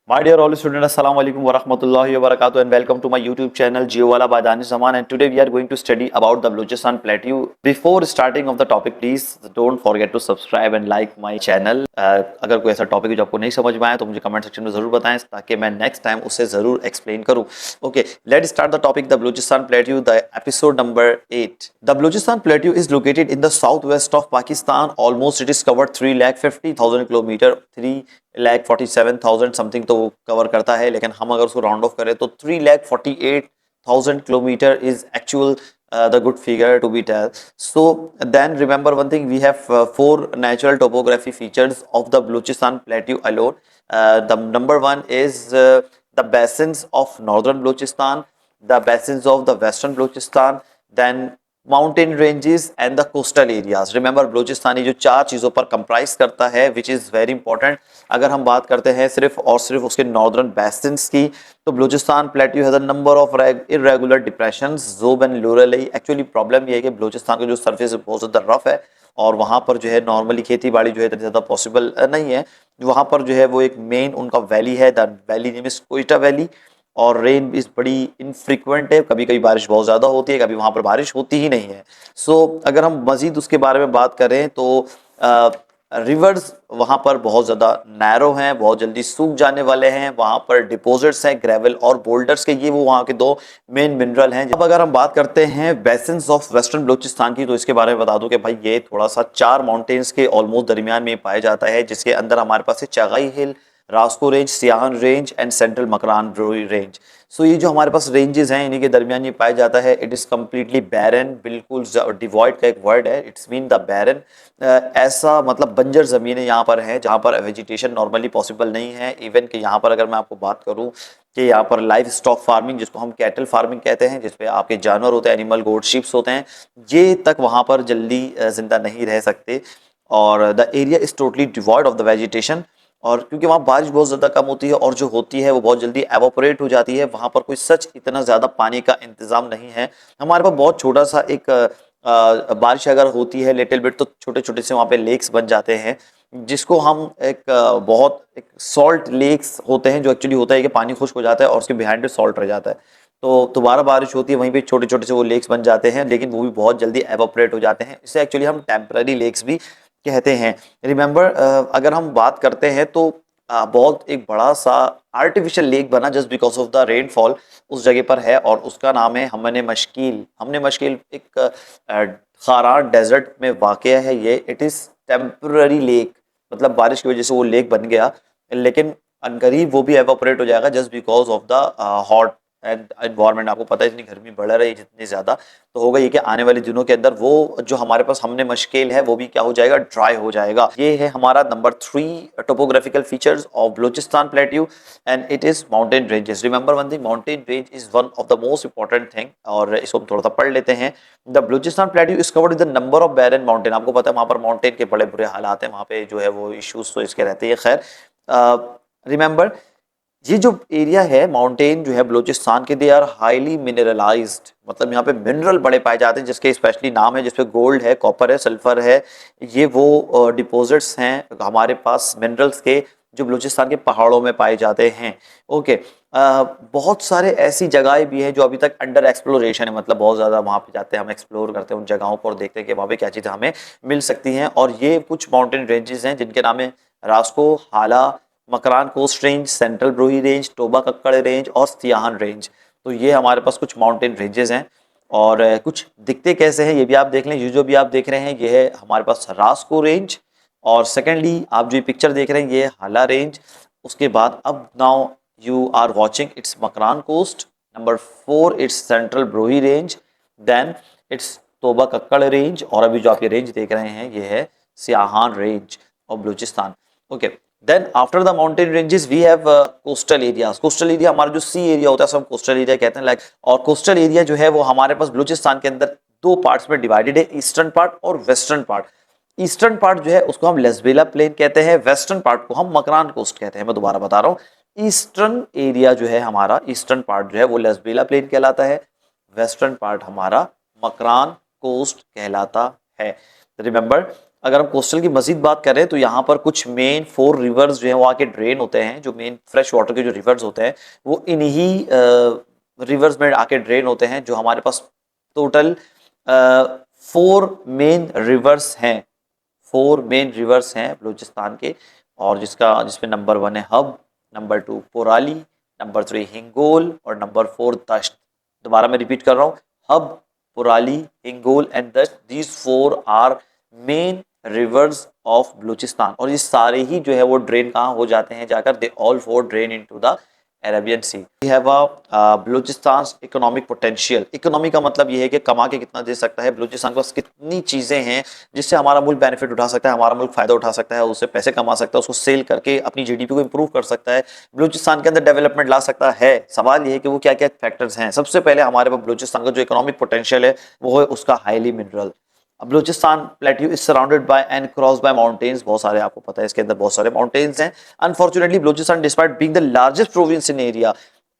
My dear all students, Assalamu alaikum wa rahmatullahi wa barakatuh and welcome to my YouTube channel Geowala by Danish Zaman, and today we are going to study about the Balochistan Plateau. Before starting of the topic, please don't forget to subscribe and like my channel. अगर कोई ऐसा topic है जो आपको नहीं समझ में आया तो मुझे कमेंट सेक्शन में जरूर बताएं ताकि मैं नेक्स्ट टाइम उसे जरूर एक्सप्लेन करूं. Okay, let's start the topic. The Balochistan Plateau, the episode number 8. The Balochistan Plateau is located in the southwest of Pakistan. Almost it is covered 3,50,000 kilometre 3,47,000 something तो cover करता है, लेकिन हम अगर उसको राउंड ऑफ करें तो 3,48,000 kilometre is actual the good figure to be tell. So then remember one thing, we have four natural topography features of the Balochistan Plateau alone. The number one is the basins of northern Balochistan, the basins of the western Balochistan, then mountain ranges and the coastal areas. Remember Balochistani जो चार चीज़ों पर comprise करता है which is very important. अगर हम बात करते हैं सिर्फ और सिर्फ उसके नॉर्दर्न बेसिन्स की, तो Balochistan plateau has a number of irregular depressions, Zhob and Loralai. Actually problem ये है कि बलूचिस्तान का जो सर्फेस बहुत ज़्यादा रफ है और वहाँ पर जो है नॉर्मली खेती बाड़ी जो है इतनी ज़्यादा पॉसिबल नहीं है. वहाँ पर जो है वो एक मेन उनका वैली है, the valley name is Quetta valley, और रेन इस बड़ी इनफ्रीक्वेंट है. कभी कभी बारिश बहुत ज़्यादा होती है, कभी वहाँ पर बारिश होती ही नहीं है. सो अगर हम मज़ीद उसके बारे में बात करें तो रिवर्स वहाँ पर बहुत ज़्यादा नैरो हैं, बहुत जल्दी सूख जाने वाले हैं. वहाँ पर डिपोजिट्स हैं ग्रेवल और बोल्डर्स के, ये वो वहाँ के दो मेन मिनरल हैं. अब अगर हम बात करते हैं बेसिन्स ऑफ वेस्टर्न बलूचिस्तान की, तो इसके बारे में बता दूं कि भाई ये थोड़ा सा चार माउंटेन्स के ऑलमोस्ट दरमियान में पाया जाता है, जिसके अंदर हमारे पास है Chagai hill, Rasko range, Siahan range and central Makran range. So ये जो हमारे पास रेंजेस हैं इन्हीं के दरमियान ये पाया जाता है. इट इज़ कम्प्लीटली बैरन, बिल्कुल डिवॉइड का एक वर्ड है, इट्स मीन द बैरन. ऐसा मतलब बंजर ज़मीनें यहाँ पर हैं जहाँ पर वेजिटेशन नॉर्मली पॉसिबल नहीं है. इवन कि यहाँ पर अगर मैं आपको बात करूँ कि यहाँ पर लाइफ स्टॉक फार्मिंग, जिसको हम कैटल फार्मिंग कहते हैं, जिसपे आपके जानवर होते हैं, एनिमल गोट शिप्स होते हैं, ये तक वहाँ पर जल्दी जिंदा नहीं रह सकते. और the area is totally devoid of the vegetation, और क्योंकि वहाँ बारिश बहुत ज़्यादा कम होती है और जो होती है वो बहुत जल्दी एवोपरेट हो जाती है. वहाँ पर कोई सच इतना ज़्यादा पानी का इंतज़ाम नहीं है. हमारे पास बहुत छोटा सा एक बारिश अगर होती है लिटिल बिट, तो छोटे छोटे से वहाँ पे लेक्स बन जाते हैं, जिसको हम बहुत एक सॉल्ट लेक्स होते हैं, जो एक्चुअली होता है कि पानी खुश्क हो जाता है और उसके बिहाइंड सॉल्ट रह जाता है. तो दोबारा बारिश होती है, वहीं पे छोटे छोटे से वो लेक्स बन जाते हैं, लेकिन वो भी बहुत जल्दी एवोपरेट हो जाते हैं. इसे एक्चुअली हम टेम्पररी लेक्स भी कहते हैं. रिमेंबर अगर हम बात करते हैं तो बहुत एक बड़ा सा आर्टिफिशियल लेक बना just because of the rainfall उस जगह पर है, और उसका नाम है हमने मशकील. हमने मशकील एक खारान डेजर्ट में वाक़या है ये. इट इज़ टेम्पररी लेक, मतलब बारिश की वजह से वो लेक बन गया, लेकिन अनकरीब वो भी एवोपरेट हो जाएगा just because of the hot and environment. आपको पता है इतनी गर्मी बढ़ रही है जितनी ज़्यादा, तो होगा ये कि आने वाले दिनों के अंदर वो जो हमारे पास हमने मशकेल है वो भी क्या हो जाएगा, ड्राई हो जाएगा. ये है हमारा number 3 topographical features of Balochistan plateau, and it is mountain ranges. Remember one thing, mountain range is one of the most important thing, और इसको हम थोड़ा सा पढ़ लेते हैं. The Balochistan plateau is covered the number of barren mountain. आपको पता है वहाँ पर माउंटेन के बड़े बुरे हालात हैं, वहाँ पे जो है वो इश्यूज तो इसके रहते हैं. खैर रिमेंबर ये जो एरिया है माउंटेन जो है बलूचिस्तान के, दे आर हाईली मिनरलाइज्ड, मतलब यहाँ पे मिनरल बड़े पाए जाते हैं जिसके स्पेशली नाम है, जिसपे गोल्ड है, कॉपर है, सल्फर है. ये वो डिपॉजिट्स हैं हमारे पास मिनरल्स के जो बलूचिस्तान के पहाड़ों में पाए जाते हैं. ओके, बहुत सारे ऐसी जगहें भी हैं जो अभी तक अंडर एक्सप्लोरेशन है, मतलब बहुत ज़्यादा वहाँ पे जाते हैं, हम एक्सप्लोर करते हैं उन जगहों पर और देखते हैं कि वहाँ पे क्या चीज़ें हमें मिल सकती हैं. और ये कुछ माउंटेन रेंजेस हैं जिनके नाम है Rasko, Hala, Makran coast range, central Brahui range, Toba Kakar range और सियाहन रेंज. तो ये हमारे पास कुछ माउंटेन रेंजेस हैं, और कुछ दिखते कैसे हैं ये भी आप देख लें. ये जो भी आप देख रहे हैं ये है हमारे पास रास्को रेंज, और सेकेंडली आप जो पिक्चर देख रहे हैं ये हाला रेंज. उसके बाद अब now you are watching it's Makran coast. Number 4 it's central Brahui range, then it's Toba Kakar range, और अभी जो आप ये रेंज देख रहे हैं ये है Siahan range of Balochistan. Okay, then after the mountain ranges we have coastal areas. Coastal area हमारा जो सी एरिया होता है सब कोस्टल एरिया कहते हैं लाइक. और कोस्टल एरिया जो है वो हमारे पास बलूचिस्तान के अंदर दो पार्ट्स में डिवाइडेड है, ईस्टर्न पार्ट और वेस्टर्न पार्ट. ईस्टर्न पार्ट जो है उसको हम लेस्बेला प्लेन कहते हैं, वेस्टर्न पार्ट को हम मकरान कोस्ट कहते हैं. मैं दोबारा बता रहा हूँ, ईस्टर्न एरिया जो है हमारा, ईस्टर्न पार्ट जो है वो लेस्बेला प्लेन कहलाता है, वेस्टर्न पार्ट हमारा मकरान कोस्ट कहलाता है. रिमेंबर अगर हम कोस्टल की मजीद बात करें तो यहाँ पर कुछ मेन 4 रिवर्स जो है वो आके ड्रेन होते हैं। जो मेन फ्रेश वाटर के जो रिवर्स होते हैं वो इन्हीं रिवर्स में आके ड्रेन होते हैं। जो हमारे पास टोटल 4 मेन रिवर्स हैं, 4 मेन रिवर्स हैं बलूचिस्तान के, और जिसमें नंबर 1 है hub, number 2 Porali, number 3 Hingol और नंबर 4 दश्त। दोबारा मैं रिपीट कर रहा हूँ, Hub, Porali, Hingol and Dasht, these 4 are main rivers of Balochistan. और ये सारे ही जो है वो ड्रेन कहाँ हो जाते हैं जाकर, they all 4 drain into the Arabian sea. We have a Balochistan economic potential. Economy का मतलब ये है कि कमा के कितना दे सकता है। बलूचिस्तान के पास कितनी चीजें हैं जिससे हमारा मुल्क बेनिफिट उठा सकता है, हमारा मुल्क फायदा उठा सकता है, उससे पैसे कमा सकता है, उसको सेल करके अपनी जीडीपी को इंप्रूव कर सकता है, बलूचिस्तान के अंदर डेवलपमेंट ला सकता है। सवाल ये है कि वो क्या क्या फैक्टर्स हैं। सबसे पहले हमारे पास बलूचिस्तान का जो इकोनॉमिक पोटेंशियल है वो है उसका highly mineral. Balochistan plateau is surrounded by and cross bye mountains. बहुत सारे आपको पता है इसके अंदर बहुत सारे माउंटेन्स हैं। Unfortunately Balochistan despite being the largest province in area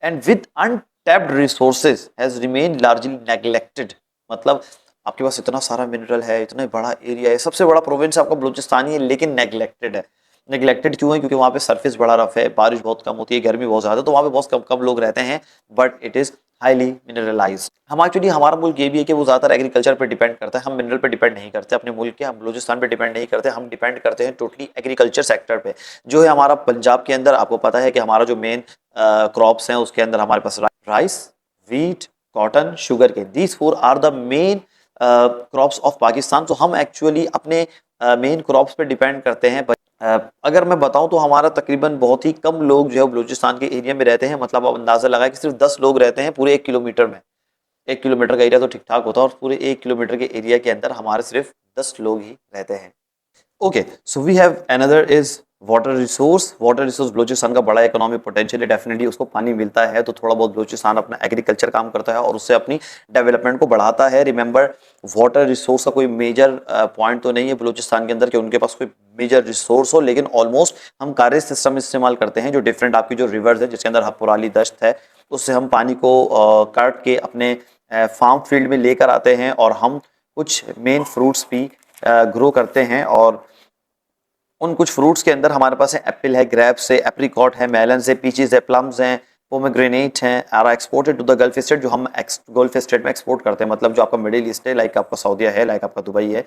and with untapped resources has remain largely neglected. मतलब आपके पास इतना सारा मिनरल है, इतना बड़ा एरिया है, सबसे बड़ा प्रोविंस आपका बलूचिस्तान ही है, लेकिन नेग्लेक्टेड है। नेग्लेक्टेड क्यों है? क्योंकि वहाँ पे सरफेस बड़ा रफ है, बारिश बहुत कम होती है, गर्मी बहुत ज्यादा, तो वहाँ पे बहुत कम कम लोग रहते हैं, बट इट इज हाईली मिनरलाइज्ड। हम एक्चुअली हमारा मुल्क ये भी है कि वो ज्यादातर एग्रीकल्चर पे डिपेंड करता है। हम मिनरल पे डिपेंड नहीं करते अपने मुल्क के, हम बलूचिस्तान पे डिपेंड नहीं करते, हम डिपेंड करते हैं टोटली एग्रीकल्चर सेक्टर पे। जो है हमारा पंजाब के अंदर आपको पता है कि हमारा जो मेन क्रॉप्स हैं उसके अंदर हमारे पास rice, wheat, cotton, sugar cane, these 4 are the main crops of Pakistan. तो हम एक्चुअली अपने मेन क्रॉप्स पे डिपेंड करते हैं। अगर मैं बताऊं तो हमारा तकरीबन बहुत ही कम लोग जो है बलूचिस्तान के एरिया में रहते हैं। मतलब आप अंदाजा लगाए कि सिर्फ 10 लोग रहते हैं पूरे 1 किलोमीटर में। 1 किलोमीटर का एरिया तो ठीक ठाक होता है, और पूरे 1 किलोमीटर के एरिया के अंदर हमारे सिर्फ 10 लोग ही रहते हैं। Okay, so we have another is water resource. Water resource Balochistan का बड़ा इकोनॉमिक पोटेंशियल है। डेफिनेटली उसको पानी मिलता है तो थोड़ा बहुत बलूचिस्तान अपना एग्रीकल्चर काम करता है और उससे अपनी डेवलपमेंट को बढ़ाता है। रिमेंबर, वाटर रिसोर्स का कोई मेजर पॉइंट तो नहीं है बलूचिस्तान के अंदर कि उनके पास कोई मेजर रिसोर्स हो, लेकिन ऑलमोस्ट हम कार्य सिस्टम इस्तेमाल करते हैं। जो डिफरेंट आपकी जो रिवर्स है जिसके अंदर हपुराली दश्त है, उससे हम पानी को काट के अपने फार्म फील्ड में लेकर आते हैं, और हम कुछ मेन फ्रूट्स भी ग्रो करते हैं। और उन कुछ फ्रूट्स के अंदर हमारे पास है एप्पल है, ग्रेप्स है, एप्रिकॉट है, मेलन है, पीचेस है, प्लम्स हैं, पोमेग्रेनेट हैं, are exported to the gulf state. जो हम गल्फ स्टेट में एक्सपोर्ट करते हैं, मतलब जो आपका मिडिल ईस्ट है, लाइक आपका सऊदीया है, लाइक आपका दुबई है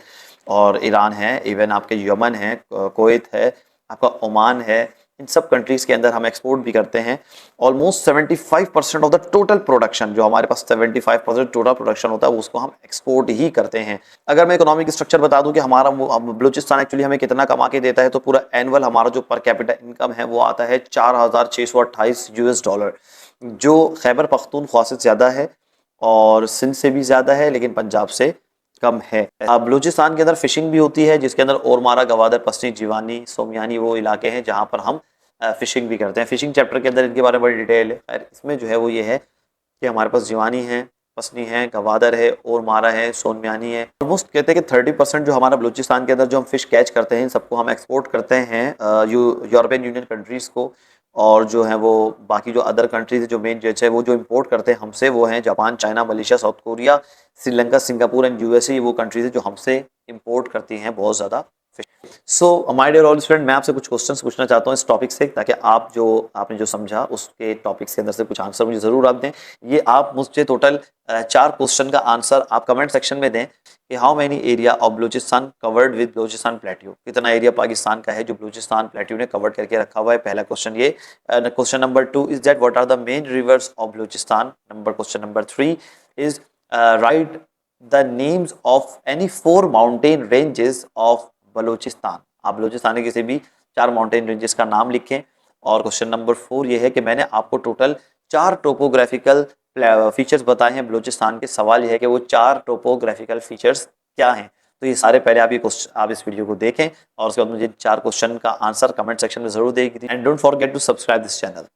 और ईरान है, इवन आपके यमन है, कुवैत है, आपका ओमान है, इन सब कंट्रीज के अंदर हम एक्सपोर्ट भी करते हैं। Almost 75% of the total production, जो हमारे पास 75% टोटल प्रोडक्शन होता है उसको हम एक्सपोर्ट ही करते हैं। अगर मैं इकोनॉमिक स्ट्रक्चर बता दूं कि हमारा बलूचिस्तान एक्चुअली हमें कितना कमा के देता है, तो पूरा एनुअल हमारा जो पर कैपिटा इनकम है वो आता है $4,628, जो खैबर पख्तूनख्वा से ज्यादा है और सिंध से भी ज्यादा है, लेकिन पंजाब से कम है। बलूचिस्तान के अंदर फिशिंग भी होती है, जिसके अंदर ओरमारा, गवादर, पसनी, जीवानी, सोमियानी वो इलाके हैं जहां पर हम फिशिंग भी करते हैं। फिशिंग चैप्टर के अंदर इनके बारे में बड़ी डिटेल है। खैर इसमें जो है वो ये है कि हमारे पास जीवानी है, पसनी है, गवादर है, ओरमारा है, सोनमियानी है। ऑलमोस्ट कहते हैं कि 30% जो हमारा बलूचिस्तान के अंदर जो हम फिश कैच करते हैं, इन सबको हम एक्सपोर्ट करते हैं यूरोपियन यूनियन कंट्रीज को। और जो है वो बाकी जो अदर कंट्रीज जो मेन जो है वो जो इंपोर्ट करते हैं हमसे वो हैं Japan, China, Malaysia, South Korea, Sri Lanka, Singapore and USA. वो कंट्रीज है जो हमसे इंपोर्ट करती हैं बहुत ज़्यादा। So my dear all student, मैं आपसे कुछ क्वेश्चंस पूछना चाहता हूँ इस टॉपिक से, ताकि आपने जो समझा उसके टॉपिक्स के अंदर से कुछ आंसर मुझे जरूर आप दें। ये आप मुझसे टोटल 4 क्वेश्चन का आंसर आप कमेंट सेक्शन में दें कि how many area of Balochistan covered with Balochistan plateau. कितना एरिया पाकिस्तान का है जो बलूचिस्तान प्लेट्यू ने कवर करके रखा हुआ है। पहला क्वेश्चन ये। Question number 2 is that what are the main rivers of Balochistan. Question number 3 is write the names of any 4 mountain ranges of Balochistan. आप बलूचिस्तान के किसी भी 4 माउंटेन रेंजेस का नाम लिखें। और क्वेश्चन नंबर 4 ये है कि मैंने आपको टोटल 4 टोपोग्राफिकल फीचर्स बताए हैं बलूचिस्तान के। सवाल यह है कि वो 4 टोपोग्राफिकल फीचर्स क्या हैं। तो ये सारे पहले आप इस वीडियो को देखें और उसके बाद मुझे 4 क्वेश्चन का आंसर कमेंट सेक्शन में जरूर देगी। And don't forget to subscribe this channel.